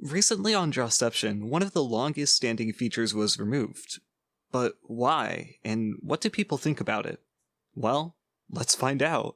Recently on Drawception, one of the longest standing features was removed. But why, and what do people think about it? Well, let's find out.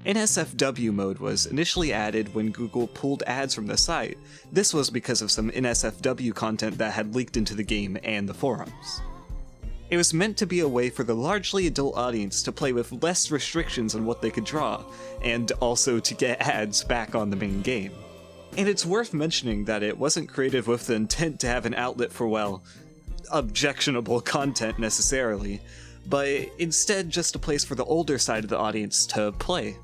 NSFW mode was initially added when Google pulled ads from the site. This was because of some NSFW content that had leaked into the game and the forums. It was meant to be a way for the largely adult audience to play with less restrictions on what they could draw, and also to get ads back on the main game. And it's worth mentioning that it wasn't created with the intent to have an outlet for, well, objectionable content necessarily, but instead just a place for the older side of the audience to play.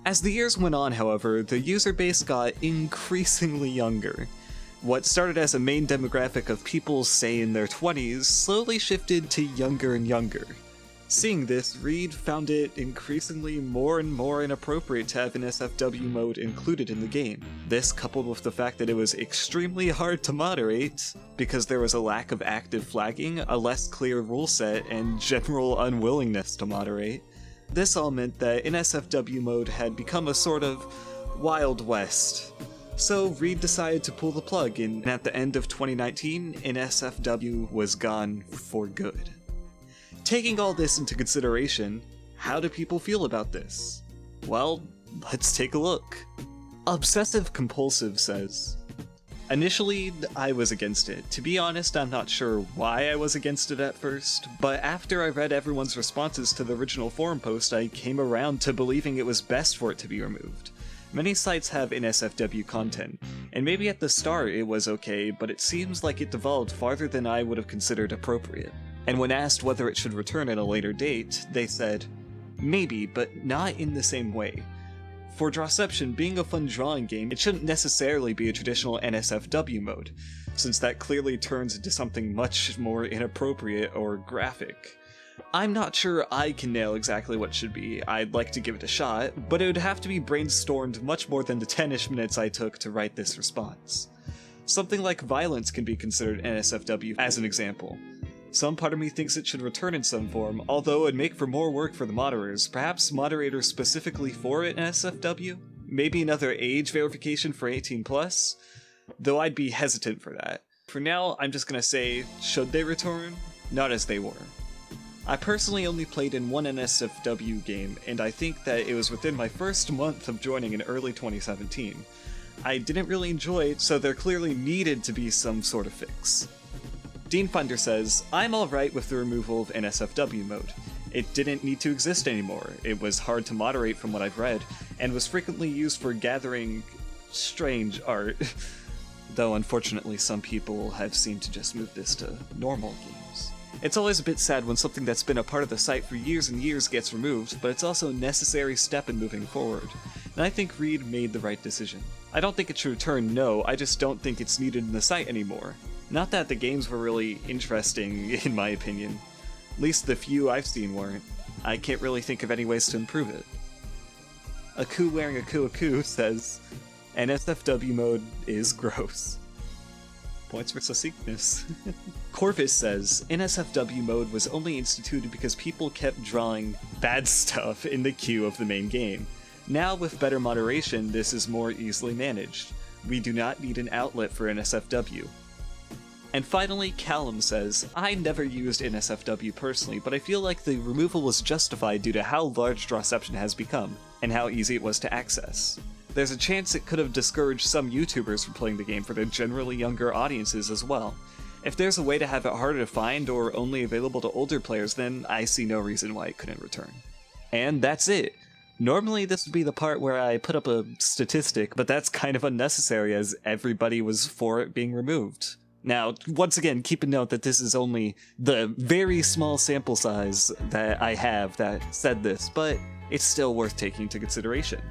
As the years went on, however, the user base got increasingly younger. What started as a main demographic of people, say, in their 20s, slowly shifted to younger and younger. Seeing this, Reed found it increasingly more and more inappropriate to have an SFW mode included in the game. This, coupled with the fact that it was extremely hard to moderate, because there was a lack of active flagging, a less clear rule set, and general unwillingness to moderate. This all meant that NSFW mode had become a sort of Wild West. So Reed decided to pull the plug, and at the end of 2019, NSFW was gone for good. Taking all this into consideration, how do people feel about this? Well, let's take a look. Obsessive Compulsive says, "Initially, I was against it. To be honest, I'm not sure why I was against it at first, but after I read everyone's responses to the original forum post, I came around to believing it was best for it to be removed. Many sites have NSFW content, and maybe at the start it was okay, but it seems like it devolved farther than I would have considered appropriate. And when asked whether it should return at a later date, they said, maybe, but not in the same way. For Drawception being a fun drawing game, it shouldn't necessarily be a traditional NSFW mode, since that clearly turns into something much more inappropriate or graphic. I'm not sure I can nail exactly what it should be. I'd like to give it a shot, but it would have to be brainstormed much more than the 10-ish minutes I took to write this response. Something like violence can be considered NSFW as an example. Some part of me thinks it should return in some form, although it would make for more work for the moderators, perhaps moderators specifically for NSFW? Maybe another age verification for 18+? Though I'd be hesitant for that. For now, I'm just gonna say, should they return? Not as they were. I personally only played in one NSFW game, and I think that it was within my first month of joining in early 2017. I didn't really enjoy it, so there clearly needed to be some sort of fix. Dean Finder says, I'm alright with the removal of NSFW mode. It didn't need to exist anymore, it was hard to moderate from what I've read, and was frequently used for gathering strange art. Though unfortunately some people have seemed to just move this to normal games. It's always a bit sad when something that's been a part of the site for years and years gets removed, but it's also a necessary step in moving forward. And I think Reed made the right decision. I don't think it should return, no, I just don't think it's needed in the site anymore. Not that the games were really interesting, in my opinion. At least the few I've seen weren't. I can't really think of any ways to improve it. Aku wearing Aku says, NSFW mode is gross. Points for succinctness. Corvus says, NSFW mode was only instituted because people kept drawing bad stuff in the queue of the main game. Now, with better moderation, this is more easily managed. We do not need an outlet for NSFW. And finally, Callum says, I never used NSFW personally, but I feel like the removal was justified due to how large Drawception has become, and how easy it was to access. There's a chance it could have discouraged some YouTubers from playing the game for their generally younger audiences as well. If there's a way to have it harder to find or only available to older players, then I see no reason why it couldn't return. And that's it. Normally this would be the part where I put up a statistic, but that's kind of unnecessary as everybody was for it being removed. Now, once again, keep a note that this is only the very small sample size that I have that said this, but it's still worth taking into consideration.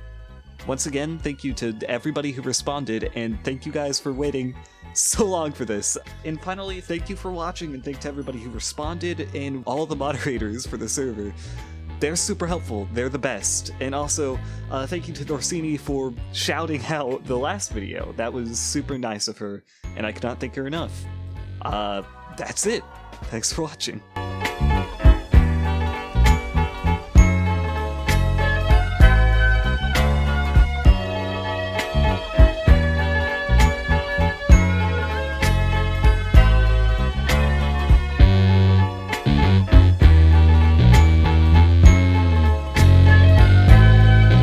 Once again, thank you to everybody who responded, and thank you guys for waiting so long for this. And finally, thank you for watching, and thank to everybody who responded and all the moderators for the server. They're super helpful, they're the best. And also, thank you to Dorsini for shouting out the last video. That was super nice of her, and I cannot thank her enough. That's it. Thanks for watching.